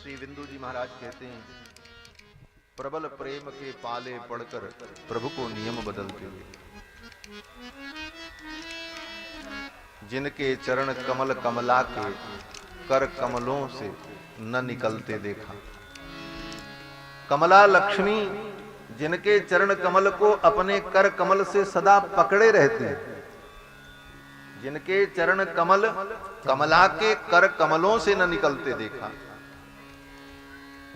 श्री बिंदु जी महाराज कहते हैं, प्रबल प्रेम के पाले पड़कर प्रभु को नियम बदलते हुए, जिनके चरण कमल कमला के कर कमलों से न निकलते देखा। कमला लक्ष्मी जिनके चरण कमल को अपने कर कमल से सदा पकड़े रहते हैं, जिनके चरण कमल कमला के कर कमलों से न निकलते देखा,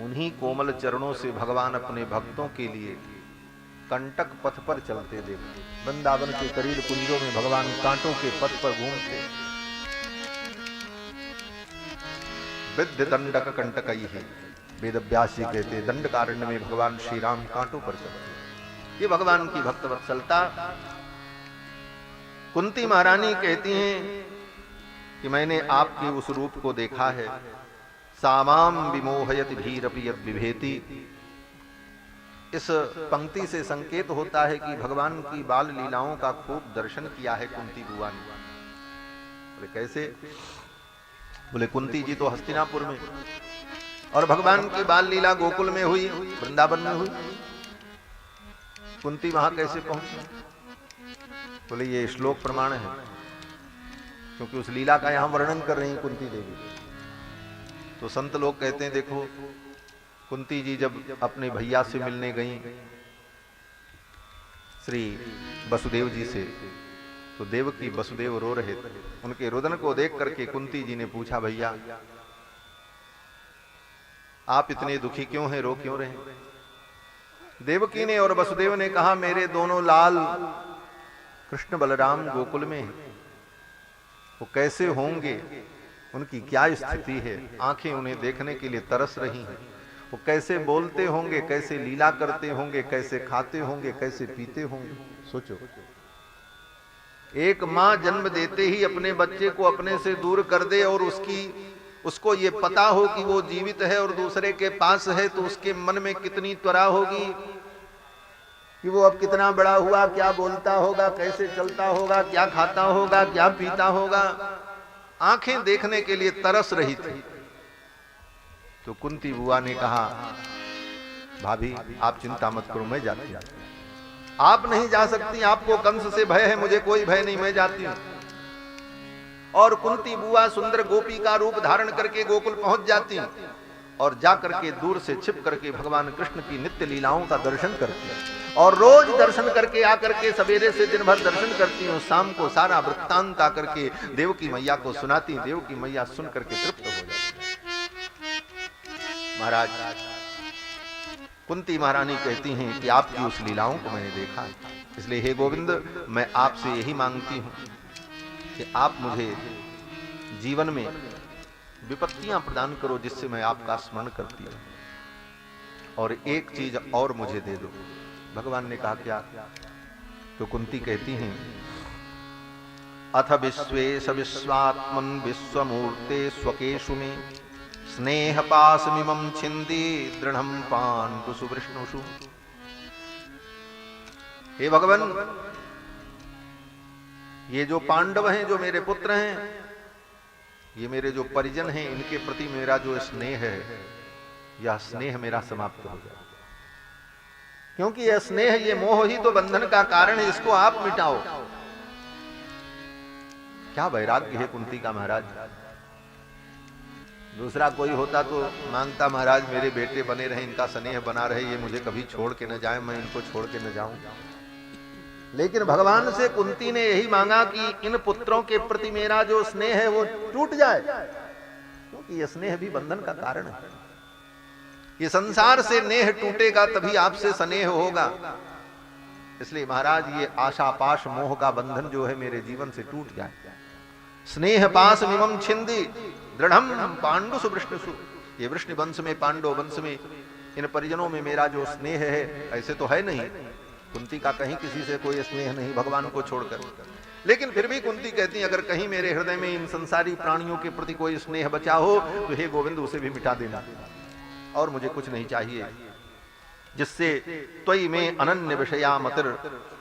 उन्हीं कोमल चरणों से भगवान अपने भक्तों के लिए कंटक पथ पर चलते देखे। वृंदावन के करीब कुंजों में भगवान कांटों के पथ पर घूमते। विद्य दंडक कंटकई है, वेद व्यास जी कहते, दंडकारण्य में भगवान श्री राम कांटों पर चलते। ये भगवान की भक्त वत्सलता। कुंती महारानी कहती हैं कि मैंने आपके उस रूप को देखा है, सामाम विमोहयति भीरपि यद विभेति। इस पंक्ति से संकेत होता है कि भगवान की बाल लीलाओं का खूब दर्शन किया है कुंती बुआ ने। बोले कैसे? बोले कुंती जी तो हस्तिनापुर में, और भगवान की बाल लीला गोकुल में हुई, वृंदावन में हुई, कुंती वहां कैसे पहुंची? बोले ये श्लोक प्रमाण है, क्योंकि उस लीला का यहां वर्णन कर रही कुंती देवी। तो संत लोग कहते हैं देखो, कुंती जी जब अपने भैया से मिलने गई श्री वसुदेव जी से, तो देवकी वसुदेव रो रहे थे। उनके रुदन को देख करके कुंती जी ने पूछा, भैया आप इतने दुखी क्यों हैं, रो क्यों रहे? देवकी ने और वसुदेव ने कहा, मेरे दोनों लाल कृष्ण बलराम गोकुल में, वो कैसे होंगे, उनकी क्या स्थिति है, आंखें उन्हें देखने के लिए तरस रही हैं। वो कैसे बोलते होंगे, कैसे लीला करते होंगे, कैसे खाते होंगे, कैसे पीते होंगे। सोचो, एक मां जन्म देते ही अपने बच्चे को अपने से दूर कर दे और उसको ये पता हो कि वो जीवित है और दूसरे के पास है, तो उसके मन में कितनी त्वरा होगी कि वो अब कितना बड़ा हुआ, क्या बोलता होगा, कैसे चलता होगा, क्या खाता होगा, क्या पीता होगा। आंखें देखने के लिए तरस रही थी। तो कुंती बुआ ने कहा, भाभी आप चिंता मत करो, मैं जाती हूं। आप नहीं जा सकती, आपको कंस से भय है, मुझे कोई भय नहीं, मैं जाती हूं। और कुंती बुआ सुंदर गोपी का रूप धारण करके गोकुल पहुंच जाती हैं और जाकर के दूर से छिप करके भगवान कृष्ण की नित्य लीलाओं का दर्शन करती हैं। और रोज दर्शन करके आकर के सवेरे से दिन भर दर्शन करती हूँ, शाम को सारा वृत्तांत आकर के देवकी मैया को सुनाती। देवकी मैया सुन करके तृप्त हो जाती। महाराज कुंती महारानी कहती हैं कि आपकी उस लीलाओं को मैंने देखा, इसलिए हे गोविंद मैं आपसे यही मांगती हूं कि आप मुझे जीवन में विपत्तियां प्रदान करो जिससे मैं आपका स्मरण करती हूं, और एक चीज और मुझे दे दो। भगवान ने कहा क्या? तो कुंती कहती हैं, अथ विश्वेश विश्वात्मन विश्वमूर्ते स्वकेशु में स्नेह पासमिमं छिंदी दृढ़ं पाण्डुषु वृष्णुषु। हे भगवान, ये जो पांडव हैं, जो मेरे पुत्र हैं, ये मेरे जो परिजन हैं, इनके प्रति मेरा जो स्नेह है, यह स्नेह मेरा समाप्त हो जाए, क्योंकि यह स्नेह, ये मोह ही तो बंधन का कारण है, इसको आप मिटाओ। क्या वैराग्य है कुंती का महाराज। दूसरा कोई होता तो मांगता, महाराज मेरे बेटे बने रहे, इनका स्नेह बना रहे, ये मुझे कभी छोड़ के न जाए, मैं इनको छोड़ के न जाऊं। लेकिन भगवान से कुंती ने यही मांगा कि इन पुत्रों के प्रति मेरा जो स्नेह है वो टूट जाए, क्योंकि ये स्नेह भी बंधन का कारण है। ये संसार से नेह टूटेगा तभी आपसे स्नेह होगा। इसलिए महाराज ये आशा पाश मोह का बंधन जो है मेरे जीवन से टूट जाए। स्नेह पास मिमम छिंदी दृढ़म पांडुषु वृष्णुषु। ये वृष्णि वंश में, पांडव वंश में, इन परिजनों में मेरा जो स्नेह है, ऐसे तो है नहीं, कुंती का कहीं किसी से कोई स्नेह नहीं भगवान को छोड़कर। लेकिन फिर भी कुंती कहती, अगर कहीं मेरे हृदय में इन संसारी प्राणियों के प्रति कोई स्नेह बचा हो तो हे गोविंद उसे भी मिटा देना, और मुझे कुछ नहीं चाहिए, जिससे त्वयि में अनन्य विषया मतिर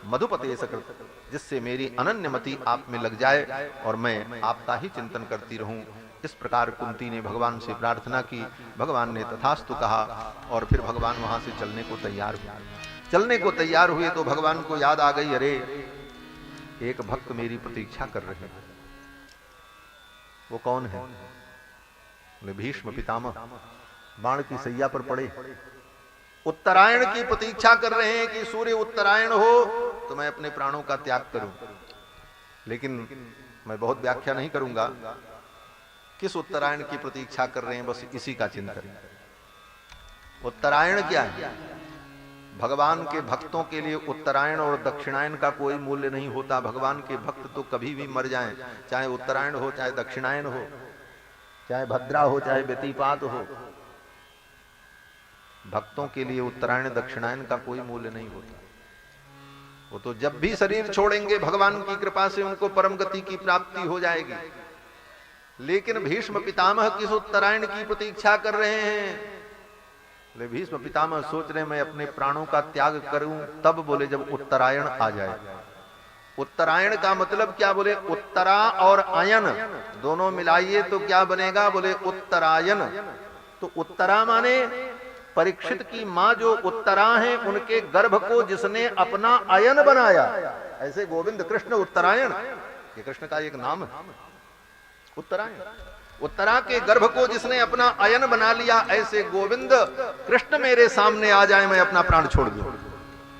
मधुपते सकृत, जिससे मेरी अनन्य मति आप में लग जाए और मैं आपका ही चिंतन करती रहूं। इस प्रकार कुंती ने भगवान से प्रार्थना की। भगवान ने तथास्तु कहा और फिर भगवान वहां से चलने को तैयार हुए। चलने को तैयार हुए तो भगवान को याद आ गई, अरे एक भक्त मेरी प्रतीक्षा कर रहे हैं। वो कौन है? बोले भीष्म पितामह, बाण की सैया पर पड़े, उत्तरायण की प्रतीक्षा कर रहे हैं कि सूर्य उत्तरायण हो तो मैं अपने प्राणों का त्याग करूं। लेकिन मैं बहुत व्याख्या नहीं करूंगा, किस उत्तरायण की प्रतीक्षा कर रहे हैं, बस इसी का चिंतन। उत्तरायण क्या है? भगवान के भक्तों के लिए उत्तरायण और दक्षिणायन का कोई मूल्य नहीं होता। भगवान के भक्त तो कभी भी मर जाएं, चाहे उत्तरायण हो, चाहे दक्षिणायन हो, चाहे भद्रा हो, चाहे व्यतिपात हो, भक्तों के लिए उत्तरायण दक्षिणायन का कोई मूल्य नहीं होता। वो तो जब भी शरीर छोड़ेंगे भगवान की कृपा से उनको परम गति की प्राप्ति हो जाएगी। लेकिन भीष्म पितामह किस उत्तरायण की प्रतीक्षा कर रहे हैं? ले भीष्म पितामह सोच रहे मैं अपने प्राणों का त्याग करूं तब, बोले जब उत्तरायण आ जाए। उत्तरायण का मतलब क्या? बोले उत्तरा और आयन दोनों मिलाइए तो क्या बनेगा? बोले उत्तरायण। तो उत्तरा माने परीक्षित की मां जो उत्तरा है उनके गर्भ को जिसने अपना अयन बनाया। ऐसे गोविंद कृष्ण उत्तरायण, ये कृष्ण का एक नाम है उत्तरायण। उत्तरा के गर्भ को जिसने अपना अयन बना लिया, ऐसे गोविंद कृष्ण मेरे सामने आ जाए, मैं अपना प्राण छोड़ दूं।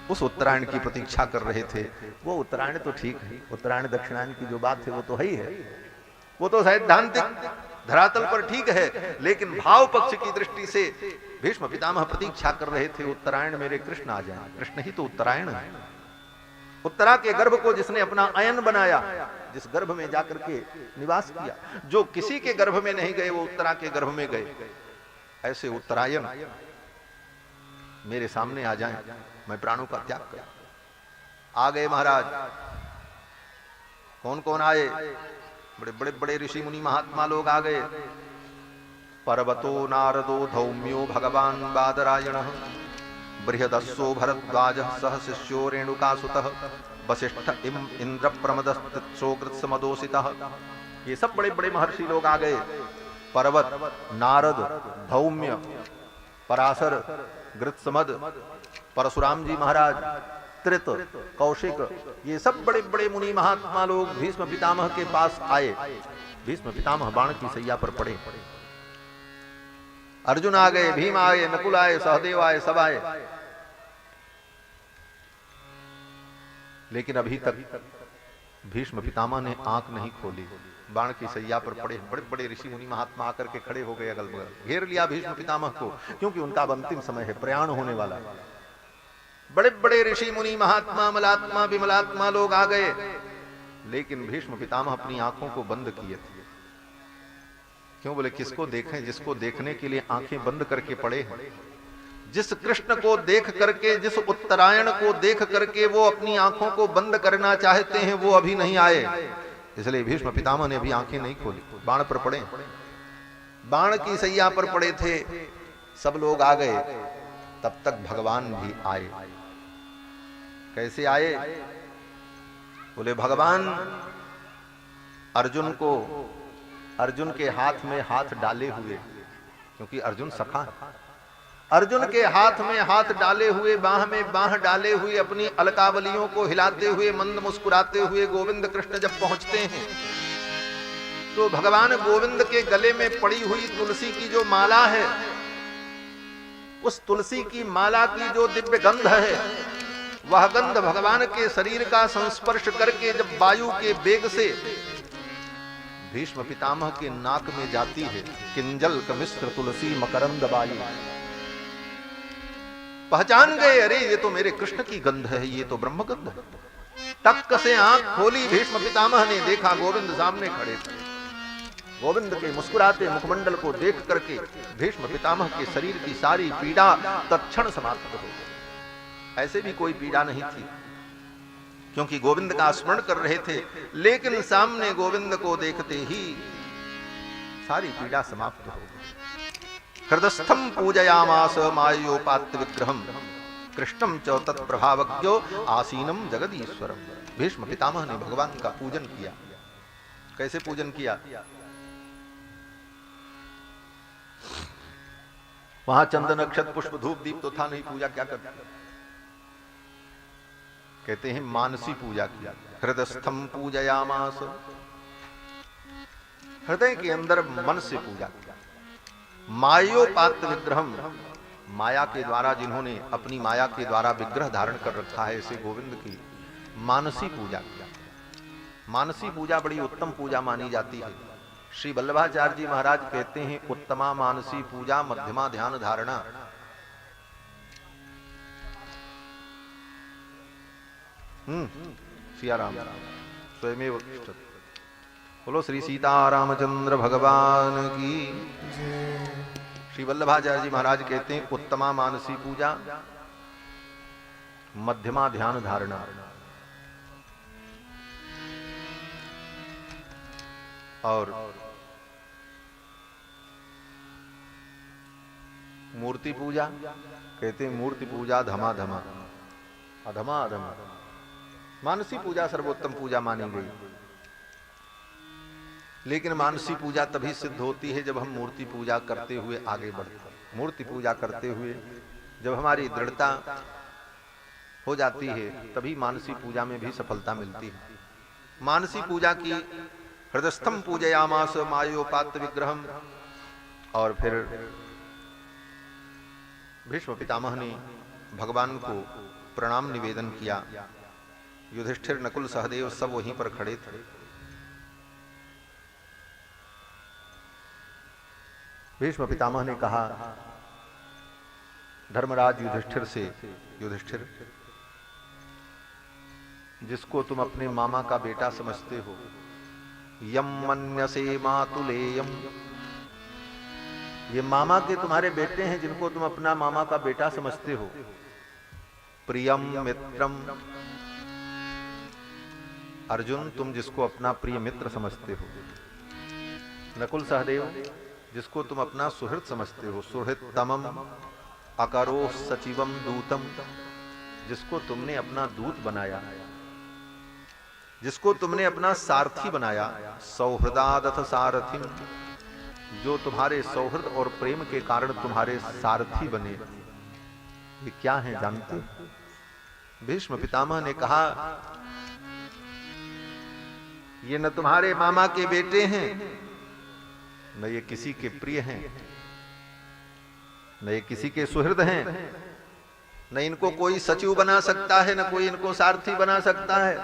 उस उत्तरायण की प्रतीक्षा कर रहे थे। वो उत्तरायण तो ठीक है, उत्तरायण दक्षिणायन की जो बात है वो तो है ही है, वो तो सैद्धांतिक धरातल पर ठीक है। लेकिन भाव पक्ष की दृष्टि से भीष्म पितामह प्रतीक्षा कर रहे थे उत्तरायण मेरे कृष्ण आ जाए। कृष्ण ही तो उत्तरायण है। उत्तरा के गर्भ को जिसने अपना अयन बनाया, जिस गर्भ में जाकर के निवास किया, जो किसी के गर्भ में नहीं गए वो उत्तरा के गर्भ में गए, ऐसे उत्तरायण मेरे सामने आ जाएं, मैं प्राणों का त्याग कर। आ गए महाराज। कौन कौन आए? बड़े बड़े बड़े ऋषि मुनि महात्मा लोग आ गए। पर्वतो नारदो धौम्यो भगवान बादरायण, बृहदस्सो भरद्वाज सह शिष्यो रेणुकासुतः, वसिष्ठ इंद्र प्रमदस्तित्सो कृत्समदोषितः। ये सब बड़े बड़े महर्षि लोग आ गए। पर्वत, नारद, धौम्य, पराशर, गृत्समद, परशुराम जी महाराज, त्रित, कौशिक, ये सब बड़े बड़े मुनि महात्मा लोग भीष्म पितामह के पास आए। भीष्म पितामह बाण की सैया पर पड़े। अर्जुन आ गए, भीम आए, नकुल आए, सहदेव आए, सब आए। लेकिन अभी तक भीष्म पितामह ने आंख नहीं खोली। बाण की सैया पर पड़े बड़े बड़े ऋषि मुनि महात्मा आकर के खड़े हो गए, अगल बगल घेर लिया भीष्म पितामह को, क्योंकि उनका अब अंतिम समय है, प्रयाण होने वाला। बड़े बड़े ऋषि मुनि महात्मा मलात्मा विमलात्मा लोग आ गए। लेकिन भीष्म पितामह अपनी आंखों को बंद किए थे। क्यों? बोले किसको देखें जिसको देखने के लिए आंखें बंद करके पड़े हैं। जिस कृष्ण को देख करके, जिस उत्तरायण को देख करके वो अपनी आंखों को बंद करना चाहते हैं, वो अभी नहीं आए। इसलिए भीष्म पितामह ने अभी आंखें नहीं खोली, बाण पर पड़े, बाण की सैया पर पड़े थे। सब लोग आ गए, तब तक भगवान भी आए। कैसे आए? बोले भगवान अर्जुन को, अर्जुन के हाथ में हाथ डाले हुए, क्योंकि अर्जुन सखा है, अर्जुन के हाथ में हाथ डाले हुए, बाह में बाह डाले हुए, अपनी अलकावलियों को हिलाते हुए, मंद मुस्कुराते हुए गोविंद कृष्ण जब पहुंचते हैं तो भगवान गोविंद के गले में पड़ी हुई तुलसी की जो माला है, उस तुलसी की माला की जो दिव्य गंध है, वह गंध भगवान के शरीर का संस्पर्श करके जब वायु के वेग से भीष्म पितामह के नाक में जाती है, किंजल कमिश्र तुलसी मकरंद वायु, पहचान गए, अरे ये तो मेरे कृष्ण की गंध है, ये तो ब्रह्म गंध है। तक से आंख खोली भीष्म पितामह ने, देखा गोविंद सामने खड़े थे। गोविंद के मुस्कुराते मुखमंडल को देख करके भीष्म पितामह के शरीर की सारी पीड़ा तत्क्षण समाप्त हो गई। ऐसे भी कोई पीड़ा नहीं थी, क्योंकि गोविंद का स्मरण कर रहे थे। लेकिन सामने गोविंद को देखते ही सारी पीड़ा समाप्त हो गई। हृदस्थम पूजयामास मायोपात्य विग्रहम कृष्णम च तत्प्रभावज्ञो आसीनम जगदीश्वरम। भीष्म पितामह ने भगवान का पूजन किया। कैसे पूजन किया? वहां चंदन अक्षत पुष्प धूप दीप तो था नहीं, पूजा क्या करते? कहते हैं मानसी पूजा किया। हृदयस्थम पूजयामास, हृदय के अंदर मन से पूजा किया। मायोपात विग्रहम, माया के द्वारा जिन्होंने अपनी माया के द्वारा विग्रह धारण कर रखा है, ऐसे गोविंद की मानसी पूजा किया। मानसी पूजा बड़ी उत्तम पूजा मानी जाती है। श्री वल्लभाचार्य जी महाराज कहते हैं उत्तमा मानसी पूजा मध्यमा ध्यान धारणा। सियाराम स्वयमेव तिष्ठति। बोलो श्री सीतारामचंद्र भगवान की। श्री वल्लभाचार्य जी महाराज कहते हैं उत्तमा मानसी पूजा मध्यमा ध्यान धारणा। और मूर्ति पूजा कहते हैं मूर्ति पूजा धमा धमा अधमा अधमा। मानसी पूजा सर्वोत्तम पूजा मानी गई। लेकिन मानसी पूजा तभी सिद्ध होती है जब हम मूर्ति पूजा करते हुए आगे बढ़ते हैं। मूर्ति पूजा करते हुए जब हमारी दृढ़ता हो जाती है तभी मानसी पूजा में भी सफलता मिलती है। मानसी पूजा की हृदयस्थम पूजयामास मायोपात विग्रहम। और फिर भीष्म पितामह ने भगवान को प्रणाम निवेदन किया। युधिष्ठिर नकुल सहदेव सब वहीं पर खड़े थे। भीष्म पितामह ने कहा धर्मराज युधिष्ठिर से, युधिष्ठिर जिसको तुम अपने मामा का बेटा समझते हो, यम मन्यसे मातुलेयम, ये मामा के तुम्हारे बेटे हैं जिनको तुम अपना मामा का बेटा समझते हो। प्रियम मित्रम, अर्जुन तुम जिसको अपना प्रिय मित्र समझते हो। नकुल सहदेव जिसको तुम अपना सुहृद समझते हो। सुहृदतमम अकरो सचिवम दूतम, जिसको तुमने अपना दूत बनाया, जिसको तुमने अपना सारथी बनाया। सौहृदादथ सारथिम, जो तुम्हारे सौहृद और प्रेम के कारण तुम्हारे सारथी बने। ये क्या है जानते? भीष्म पितामह ने कहा ये न तुम्हारे मामा के बेटे हैं, न ये किसी के प्रिय हैं, न ये किसी के सुहृद हैं, न इनको कोई सचिव बना सकता है, न कोई इनको सारथी बना सकता है।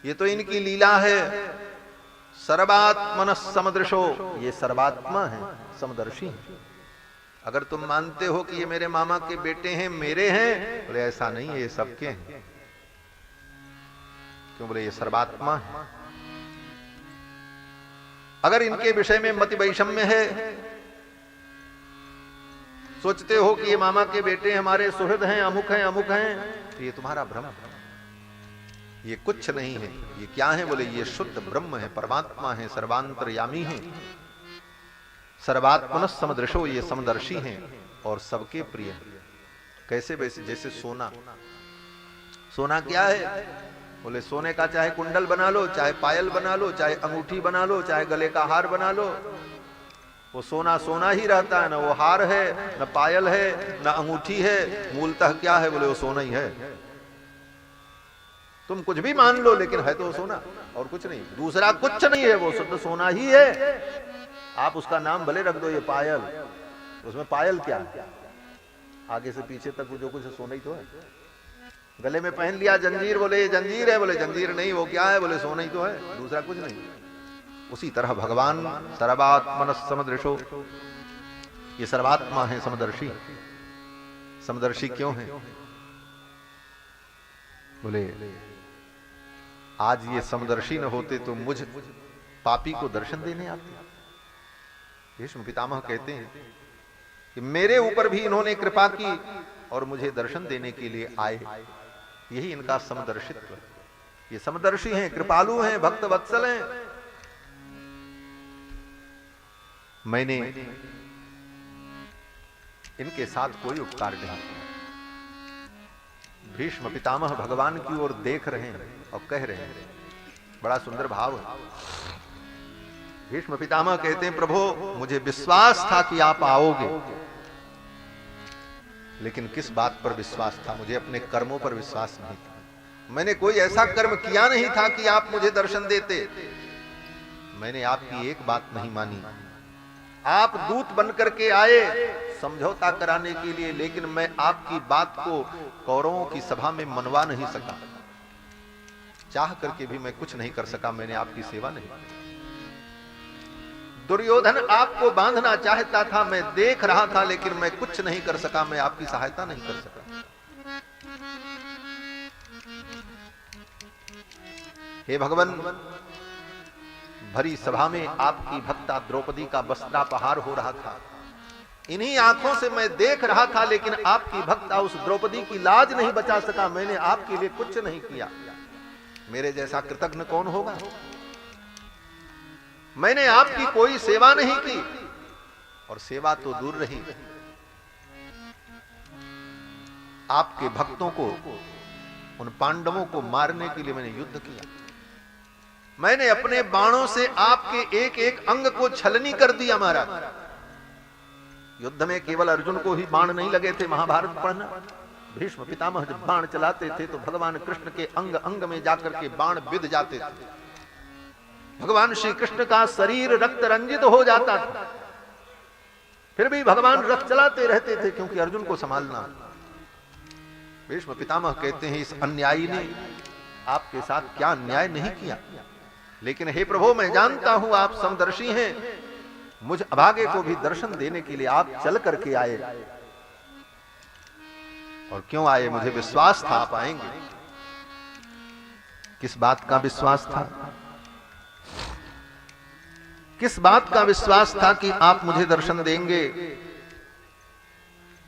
ये तो इनकी लीला है। सर्वात्मन समदृशो, ये सर्वात्मा है, समदर्शी है। अगर तुम मानते हो कि ये मेरे मामा के बेटे हैं, मेरे हैं, बोले ऐसा नहीं है, ये सबके हैं। क्यों? बोले ये सर्वात्मा है। अगर इनके विषय में मति वैषम्य है, सोचते हो कि ये मामा के बेटे हमारे सुहृद हैं, अमुक हैं, तो ये तुम्हारा भ्रम है। ये कुछ नहीं है। ये क्या है? बोले ये शुद्ध ब्रह्म है, परमात्मा है, सर्वांतरयामी है। सर्वात्मन समदृशो, ये समदर्शी हैं और सबके प्रिय हैं। कैसे? वैसे जैसे सोना। सोना क्या है? बोले सोने का चाहे कुंडल बना लो, चाहे पायल बना लो, चाहे अंगूठी बना लो, चाहे गले का हार बना लो, वो सोना सोना ही रहता है। ना वो हार है, न पायल है, न अंगूठी है। मूलतः क्या है? बोले वो सोना ही है। तुम कुछ भी मान लो, लेकिन है तो सोना और कुछ नहीं। दूसरा कुछ नहीं है, वो शुद्ध सोना ही है। आप उसका नाम भले रख दो ये पायल, उसमें पायल क्या है? आगे से पीछे तक जो कुछ सोना ही तो है। गले में पहन लिया जंजीर, बोले ये जंजीर है, बोले जंजीर नहीं, वो क्या है? बोले सोना ही तो है, दूसरा कुछ नहीं। उसी तरह भगवान सर्वात्मन समदृशो, ये सर्वात्मा है, समदर्शी। समदर्शी क्यों है? बोले आज ये समदर्शी न होते तो मुझ पापी को दर्शन देने आते। भीष्म पितामह कहते हैं कि मेरे ऊपर भी इन्होंने कृपा की और मुझे दर्शन देने के लिए आए। यही इनका समदर्शित्व। ये समदर्शी हैं, कृपालु हैं, भक्त वत्सल हैं। मैंने इनके साथ कोई उपकार नहीं किया। भीष्म पितामह भगवान की ओर देख रहे हैं और कह रहे हैं। बड़ा सुंदर भाव है। भीष्म पितामह कहते हैं प्रभु मुझे विश्वास था कि आप आओगे, लेकिन किस बात पर विश्वास था? मुझे अपने कर्मों पर विश्वास नहीं था। मैंने कोई ऐसा कर्म किया नहीं था कि आप मुझे दर्शन देते। मैंने आपकी एक बात नहीं मानी। आप दूत बनकर के आए समझौता कराने के लिए, लेकिन मैं आपकी बात को कौरवों की सभा में मनवा नहीं सका। चाह करके भी मैं कुछ नहीं कर सका। मैंने आपकी सेवा नहीं की। दुर्योधन आपको बांधना चाहता था, मैं देख रहा था, लेकिन मैं कुछ नहीं कर सका। मैं आपकी सहायता नहीं कर सका। हे भगवान, भरी सभा में आपकी भक्ता द्रौपदी का वस्त्रापहार हो रहा था। इन्हीं आंखों से मैं देख रहा था, लेकिन आपकी भक्ता उस द्रौपदी की लाज नहीं बचा सका। मैंने आपके लिए कुछ नहीं किया। मेरे जैसा कृतज्ञ कौन होगा? मैंने आपकी कोई सेवा नहीं की, और सेवा तो दूर रही, आपके भक्तों को, उन पांडवों को मारने के लिए मैंने युद्ध किया। मैंने अपने बाणों से आपके एक एक अंग को छलनी कर दिया। महाराज, युद्ध में केवल अर्जुन को ही बाण नहीं लगे थे। महाभारत पढ़ना, भीष्म पितामह जब बाण चलाते थे तो भगवान कृष्ण के अंग अंग में जाकर के बाण बिध जाते थे। भगवान श्री कृष्ण का शरीर रक्त रंजित हो जाता था, फिर भी भगवान रथ चलाते रहते थे, क्योंकि अर्जुन को संभालना। भीष्म पितामह कहते हैं इस अन्यायी ने आपके साथ क्या अन्याय नहीं किया, लेकिन हे प्रभु मैं जानता हूं आप समदर्शी हैं। मुझ अभागे को भी दर्शन देने के लिए आप चल करके आए, और क्यों आए? मुझे विश्वास था आप आएंगे। किस बात का विश्वास था? किस बात का विश्वास था कि आप मुझे दर्शन देंगे?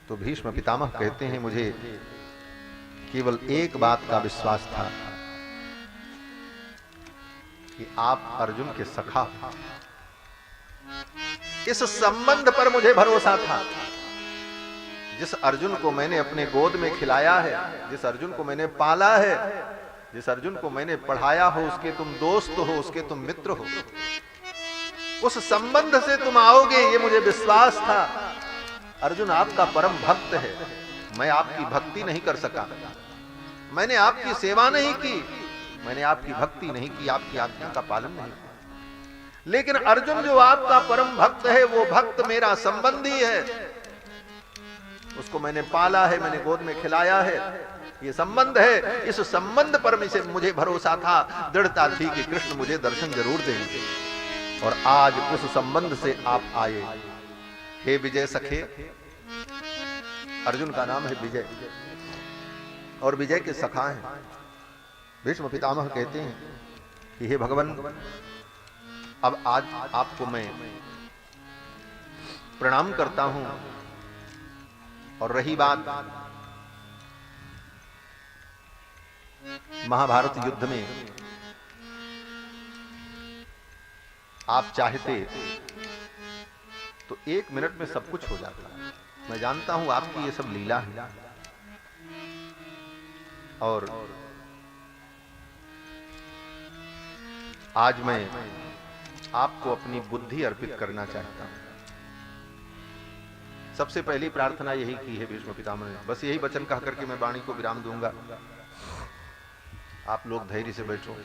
तो भीष्म पितामह कहते हैं मुझे केवल एक बात का विश्वास था कि आप अर्जुन के सखा। इस संबंध पर मुझे भरोसा था। जिस अर्जुन को मैंने अपने गोद में खिलाया है, जिस अर्जुन को मैंने पाला है, जिस अर्जुन को मैंने पढ़ाया हो, उसके तुम दोस्त हो, उसके तुम मित्र हो, उस संबंध से तुम आओगे ये मुझे विश्वास था। अर्जुन आपका परम भक्त है, मैं आपकी भक्ति नहीं कर सका, मैंने आपकी सेवा नहीं की, मैंने आपकी भक्ति नहीं की, आपकी आज्ञा का पालन नहीं किया। लेकिन अर्जुन जो आपका परम भक्त है, वो भक्त मेरा संबंधी है, उसको मैंने पाला है, मैंने गोद में खिलाया है, ये संबंध है। इस संबंध पर मुझे भरोसा था, दृढ़ता थी कि कृष्ण मुझे दर्शन जरूर देंगे, और आज उस संबंध से आप आए। हे विजय सखे, अर्जुन का नाम है विजय, और विजय के सखा हैं। भीष्म पितामह कहते हैं कि हे भगवान, अब आज आपको मैं प्रणाम करता हूं। और रही बात महाभारत युद्ध में, आप चाहते तो 1 मिनट में सब कुछ हो जाता। मैं जानता हूं आपकी ये सब लीला है, और आज मैं आपको अपनी बुद्धि अर्पित करना चाहता हूं। सबसे पहली प्रार्थना यही की है भीष्म पितामह ने। बस यही वचन कह करके मैं वाणी को विराम दूंगा। आप लोग धैर्य से बैठो।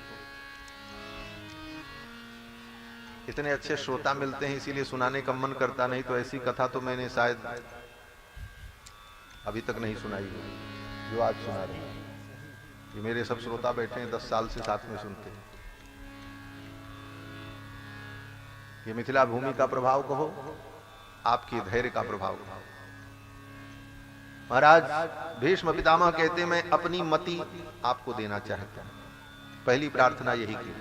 इतने अच्छे श्रोता मिलते हैं, इसीलिए सुनाने का मन करता, नहीं तो ऐसी कथा तो मैंने शायद अभी तक नहीं सुनाई जो आज सुना रहे हैं। ये मेरे सब श्रोता बैठे हैं, 10 साल से साथ में सुनते हैं। ये मिथिला भूमि का प्रभाव कहो, आपकी धैर्य का प्रभाव कहो। महाराज भीष्म पितामह कहते मैं अपनी मति आपको देना चाहता हूं। पहली प्रार्थना यही की,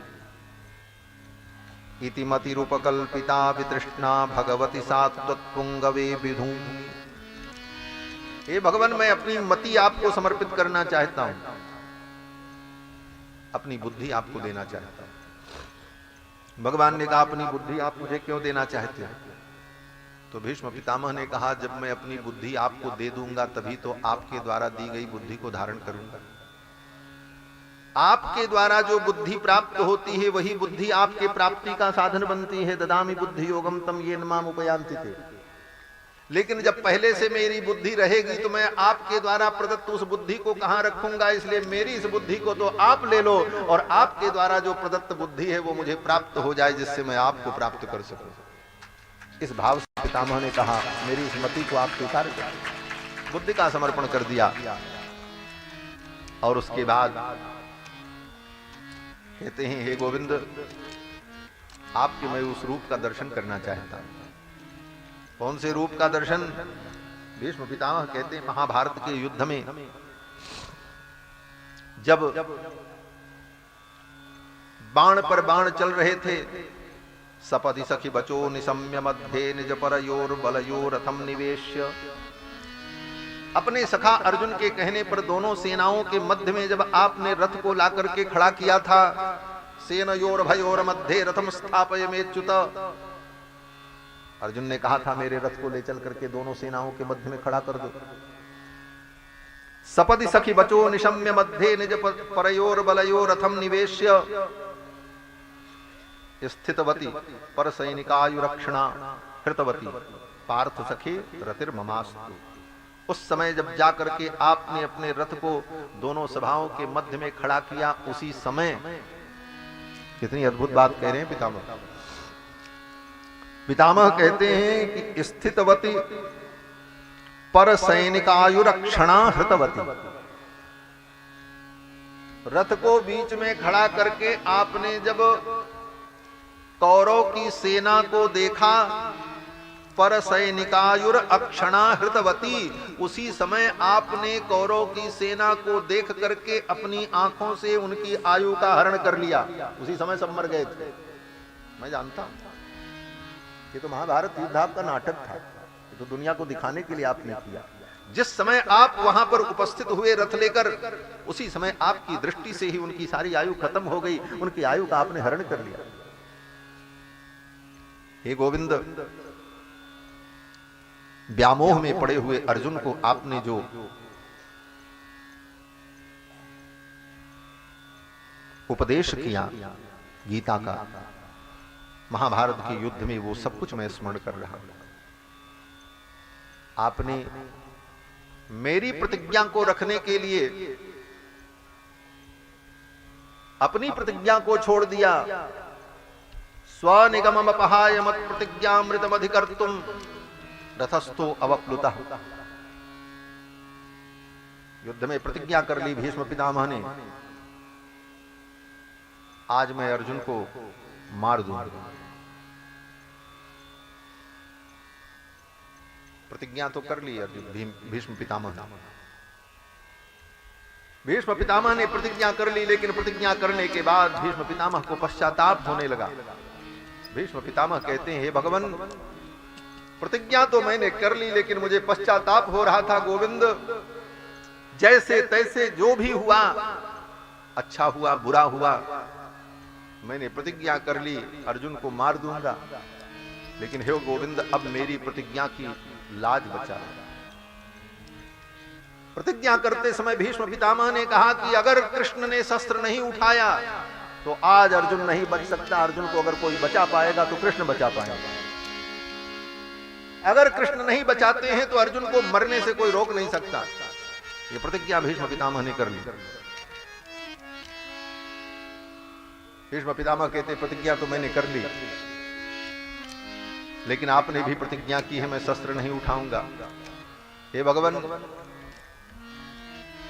इति मति रूपकल्पिता वितृष्णा भगवती सात्वत्पुंगवे विधूं। हे भगवान, मैं अपनी मति आपको समर्पित करना चाहता हूं, अपनी बुद्धि आपको देना चाहता हूं। भगवान ने कहा अपनी बुद्धि आप मुझे क्यों देना चाहते हैं? तो भीष्म पितामह ने कहा जब मैं अपनी बुद्धि आपको दे दूंगा तभी तो आपके द्वारा दी गई बुद्धि को धारण करूंगा। आपके द्वारा जो बुद्धि प्राप्त होती है वही बुद्धि आपके प्राप्ति का साधन बनती है। ददामि बुद्धि योगम तम येन माम उपयान्ति ते। लेकिन जब पहले से मेरी बुद्धि रहेगी तो मैं आपके द्वारा प्रदत्त उस बुद्धि को कहां रखूंगा, इसलिए मेरी इस बुद्धि को तो आप ले लो और आपके द्वारा जो प्रदत्त बुद्धि है वो मुझे प्राप्त हो जाए, जिससे मैं आपको प्राप्त कर सकूं। इस भाव से पितामह ने कहा मेरी इस मति को आप स्वीकार करें, बुद्धि का समर्पण कर दिया। और उसके बाद कहते हैं हे गोविंद, आपके मैं उस रूप का दर्शन करना चाहता हूं। कौन से रूप का दर्शन? भीष्म पितामह कहते हैं महाभारत के युद्ध में जब बाण पर बाण चल रहे थे, सपदि सखी बचो निशम्य मध्य निज परयोर बलयोर रथम निवेश्य। अपने सखा अर्जुन के कहने पर दोनों सेनाओं के मध्य में जब आपने रथ को ला करके खड़ा किया था, सेनयोर भयोर मध्य रथम स्थापयमेच्युत। अर्जुन ने कहा था मेरे रथ को ले चल करके दोनों सेनाओं के मध्य में खड़ा कर दो। सपदि सखी बचो निशम्य मध्य निज परयोर बलयोर रथम निवेश्य स्थितवती पर सैनिकायुरक्षणा हृतवती पार्थ सखी रतिर्ममास्तु। उस समय जब जाकर के आपने अपने रथ को दोनों सभाओं के मध्य में खड़ा किया, उसी समय कितनी अद्भुत बात कह रहे हैं पितामह। पितामह कहते हैं कि स्थितवती पर सैनिकायुरक्षणा हृतवती। रथ को बीच में खड़ा करके आपने जब कौरव की सेना को देखा, पर सैनिकायुर अक्षणा हृतवती, उसी समय आपने कौरव की सेना को देख करके अपनी आंखों से उनकी आयु का हरण कर लिया। उसी समय सब मर गए थे। मैं जानता हूं ये तो महाभारत युद्ध आपका नाटक था, ये तो दुनिया को दिखाने के लिए आपने किया। जिस समय आप वहां पर उपस्थित हुए रथ लेकर, उसी समय आपकी दृष्टि से ही उनकी सारी आयु खत्म हो गई, उनकी आयु का आपने हरण कर लिया। हे गोविंद, व्यामोह में पड़े हुए अर्जुन को आपने जो उपदेश किया गीता का, महाभारत के युद्ध में, वो सब कुछ मैं स्मरण कर रहा हूं। आपने मेरी प्रतिज्ञा को रखने के लिए अपनी प्रतिज्ञा को छोड़ दिया। स्वनिगमम अपहाय मत प्रतिज्ञामृतमधिकर्तुम रथस्थो अवप्लुतः। युद्ध में प्रतिज्ञा कर ली भीष्म पितामह ने, आज मैं अर्जुन को मार दूंगा। प्रतिज्ञा तो कर ली अर्जुन, भीष्म पितामह ने। भीष्म पितामह ने प्रतिज्ञा कर ली, लेकिन प्रतिज्ञा करने के बाद भीष्म पितामह को पश्चाताप होने लगा। भीष्म पितामह कहते हैं हे भगवान, प्रतिज्ञा तो मैंने कर ली, लेकिन मुझे पश्चाताप हो रहा था। गोविंद, जैसे तैसे जो भी हुआ, अच्छा हुआ बुरा हुआ, मैंने प्रतिज्ञा कर ली अर्जुन को मार दूंगा, लेकिन हे गोविंद, अब मेरी प्रतिज्ञा की लाज बचा। प्रतिज्ञा करते समय भीष्म पितामह ने कहा कि अगर कृष्ण ने शस्त्र नहीं उठाया तो आज अर्जुन नहीं बच सकता। अर्जुन को अगर कोई बचा पाएगा तो कृष्ण बचा पाएगा। अगर कृष्ण नहीं बचाते हैं तो अर्जुन को मरने से कोई रोक नहीं सकता। ये प्रतिज्ञा भीष्म पितामह ने कर ली। भीष्म पितामह कहते प्रतिज्ञा तो मैंने कर ली, लेकिन आपने भी प्रतिज्ञा की है मैं शस्त्र नहीं उठाऊंगा। हे भगवान,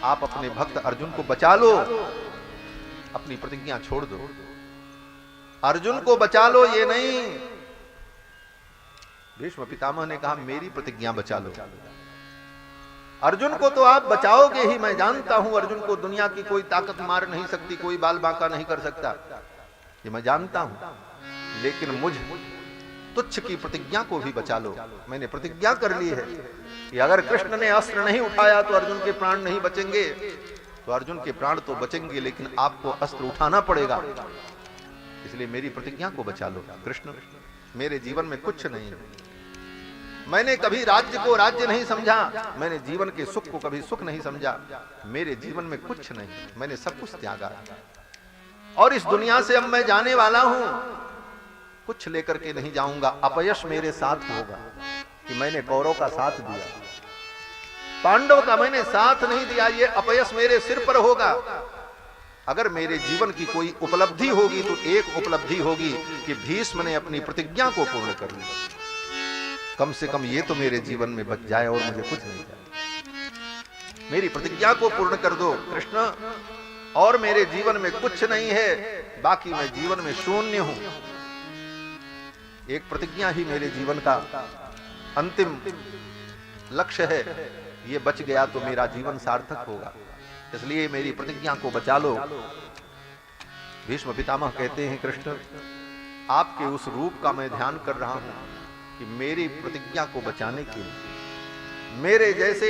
आप अपने भक्त अर्जुन को बचा लो, अपनी प्रतिज्ञा छोड़ दो। अर्जुन को बचा लो ये नहीं। भीष्म पितामह ने कहा मेरी प्रतिज्ञा बचा लो। अर्जुन को तो आप बचाओगे ही, मैं जानता हूं अर्जुन को दुनिया की कोई ताकत मार नहीं सकती, कोई बाल बांका नहीं कर सकता, ये मैं जानता हूं, लेकिन मुझ तुच्छ की प्रतिज्ञा को भी बचा लो। मैंने प्रतिज्ञा कर ली है कि अगर कृष्ण ने अस्त्र नहीं उठाया तो अर्जुन के प्राण नहीं बचेंगे। तो अर्जुन के प्राण तो बचेंगे, लेकिन आपको अस्त्र उठाना पड़ेगा, इसलिए मेरी प्रतिज्ञा को बचा लो। कृष्ण, मेरे जीवन में कुछ नहीं है, मैंने कभी राज्य को राज्य नहीं समझा, मैंने जीवन के सुख को कभी सुख नहीं समझा। मेरे जीवन में कुछ नहीं, मैंने सब कुछ त्यागा और इस दुनिया से अब मैं जाने वाला हूं। कुछ लेकर के नहीं जाऊंगा। अपयश मेरे साथ होगा कि मैंने कौरव का साथ दिया, पांडव का मैंने साथ नहीं दिया, ये अपयश मेरे सिर पर होगा। अगर मेरे जीवन की कोई उपलब्धि होगी तो एक उपलब्धि होगी कि भीष्म ने अपनी प्रतिज्ञा को पूर्ण कर लिया। कम से कम ये तो मेरे जीवन में बच जाए और मुझे कुछ नहीं चाहिए। मेरी प्रतिज्ञा को पूर्ण कर दो कृष्ण, और मेरे जीवन में कुछ नहीं है, बाकी मैं जीवन में शून्य हूं। एक प्रतिज्ञा ही मेरे जीवन का अंतिम लक्ष्य है, ये बच गया तो मेरा जीवन सार्थक होगा, इसलिए मेरी प्रतिज्ञा को बचा लो। भीष्म पितामह कहते हैं कृष्ण, आपके उस रूप का मैं ध्यान कर रहा हूं कि मेरी प्रतिज्ञा को बचाने के लिए, मेरे जैसे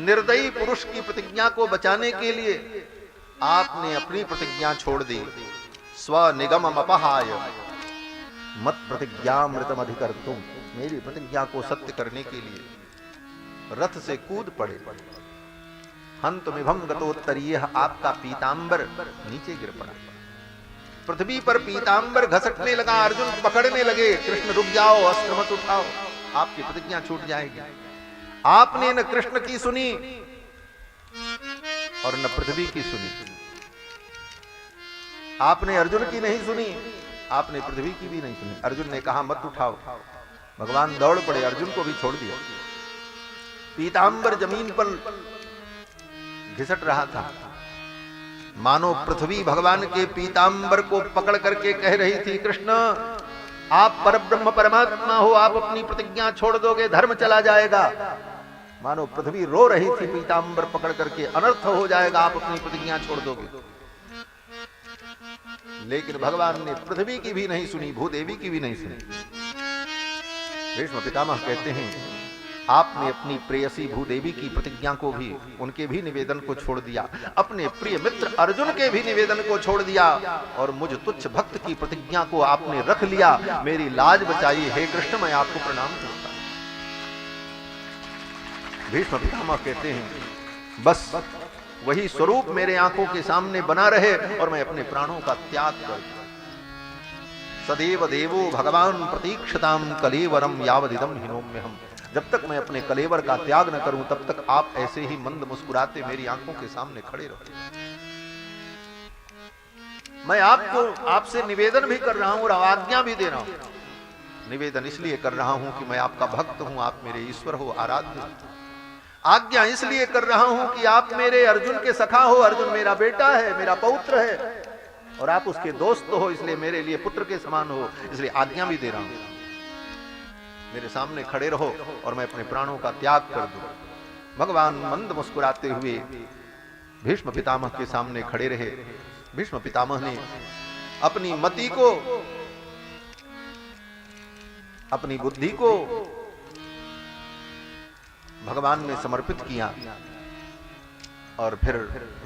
निर्दयी पुरुष की प्रतिज्ञा को बचाने के लिए आपने अपनी प्रतिज्ञा छोड़ दी। स्वनिगम अपहाय मत प्रतिज्ञामृतम अधिकर्तुम, मेरी प्रतिज्ञा को सत्य करने के लिए रथ से कूद पड़े। हंतुमिभं गतोत्तरीय, आपका पीतांबर नीचे गिर पड़ा। पृथ्वी पर पीतांबर घसटने लगा, अर्जुन पकड़ने लगे, कृष्ण रुक जाओ, अस्त्र मत उठाओ, आपकी प्रतिज्ञा छूट जाएगी। आपने न कृष्ण की सुनी और न पृथ्वी की सुनी, आपने अर्जुन की नहीं सुनी, आपने पृथ्वी की भी नहीं सुनी। अर्जुन ने कहा मत उठाओ, भगवान दौड़ पड़े, अर्जुन को भी छोड़ दिया। पीतांबर जमीन पर घिसट रहा था, मानो पृथ्वी भगवान के पीतांबर को पकड़ करके कह रही थी, कृष्ण आप परब्रह्म परमात्मा हो, आप अपनी प्रतिज्ञा छोड़ दोगे, धर्म चला जाएगा। मानो पृथ्वी रो रही थी पीतांबर पकड़ करके, अनर्थ हो जाएगा आप अपनी प्रतिज्ञा छोड़ दोगे। लेकिन भगवान ने पृथ्वी की भी नहीं सुनी, भूदेवी की भी नहीं सुनी। भीष्म पितामह कहते हैं, आपने अपनी प्रेयसी भूदेवी की प्रतिज्ञा को भी, उनके भी निवेदन को छोड़ दिया, अपने प्रिय मित्र अर्जुन के भी निवेदन को छोड़ दिया, और मुझ तुच्छ भक्त की प्रतिज्ञा को आपने रख लिया। मेरी लाज बचाई, हे कृष्ण मैं आपको प्रणाम करता हूं। भीष्म पितामह कहते हैं, बस वही स्वरूप मेरे आंखों के सामने बना रहे और मैं अपने प्राणों का त्याग कर दूं। सदैव देवो भगवान प्रतीक्षताम कलेवरम यावदिदम हिनोम्यहम्, जब तक मैं अपने कलेवर का त्याग न करूं तब तक आप ऐसे ही मंद मुस्कुराते मेरी आंखों के सामने खड़े रहो। मैं आपसे निवेदन भी कर रहा हूं और आज्ञा भी दे रहा हूं। निवेदन इसलिए कर रहा हूं कि मैं आपका भक्त हूं, आप मेरे ईश्वर हो, आराध्य। आज्ञा इसलिए कर रहा हूं कि आप मेरे अर्जुन के सखा हो, अर्जुन मेरा बेटा है, मेरा पौत्र है, और आप उसके दोस्त हो, इसलिए मेरे लिए पुत्र के समान हो, इसलिए आज्ञा भी दे रहा हूं। मेरे सामने खड़े रहो और मैं अपने प्राणों का त्याग कर दूं। भगवान मंद मुस्कुराते हुए भीष्म पितामह के सामने खड़े रहे। भीष्म पितामह ने अपनी मति को, अपनी बुद्धि को भगवान में समर्पित किया और फिर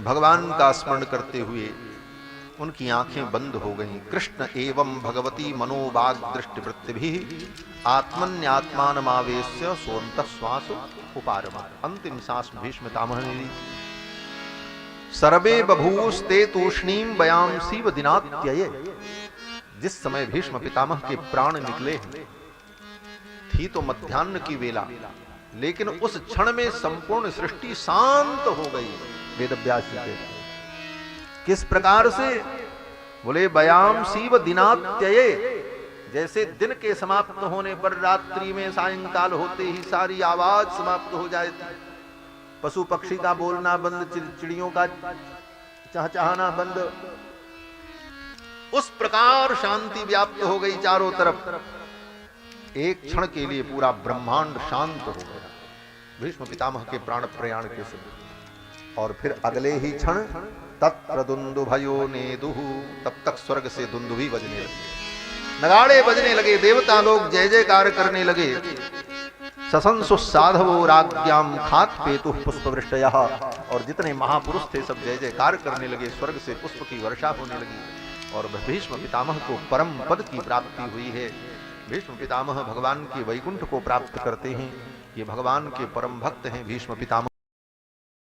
भगवान का स्मरण करते हुए उनकी आंखें बंद हो गईं। कृष्ण एवं भगवती मनोवाग दृष्टि वृत्तिभिः आत्मन्यात्मानमावेश्य सोऽन्तः श्वास उपारमा। अंतिम सांस भीष्म पितामह ने ली। सर्वे बभूस्ते तूष्णीं वयांसीव दिनात्यये। जिस समय भीष्म पितामह के प्राण निकले हैं, थी तो मध्याह्न की वेला, लेकिन उस क्षण में संपूर्ण सृष्टि शांत हो गई। वेदव्यास जी कहते, किस प्रकार से? बोले वयांसीव दिनात्यये, जैसे दिन के समाप्त होने पर रात्रि में सायंकाल होते ही सारी आवाज समाप्त हो जाए, पशु पक्षी का बोलना बंद, चिड़ियों का चहचहाना बंद, उस प्रकार शांति व्याप्त हो गई चारों तरफ। एक क्षण के लिए पूरा ब्रह्मांड शांत हो गया भीष्म पितामह के प्राण प्रयाण के समय। और फिर अगले ही क्षण तत्र दुंदुभयो नेदुः, तब तक स्वर्ग से दुंदुभी बजने लगे, नगाड़े बजने लगे, देवता लोग जय जयकार करने लगे। ससंसु साधवो राज्ञाम खात पेतुः पुष्पवृष्टयः, और जितने महापुरुष थे सब जय जयकार करने लगे, स्वर्ग से पुष्प की वर्षा होने लगी और भीष्म पितामह को परम पद की प्राप्ति हुई है। भीष्म पितामह भगवान के वैकुंठ को प्राप्त करते हैं। ये भगवान के परम भक्त हैं भीष्म पितामह।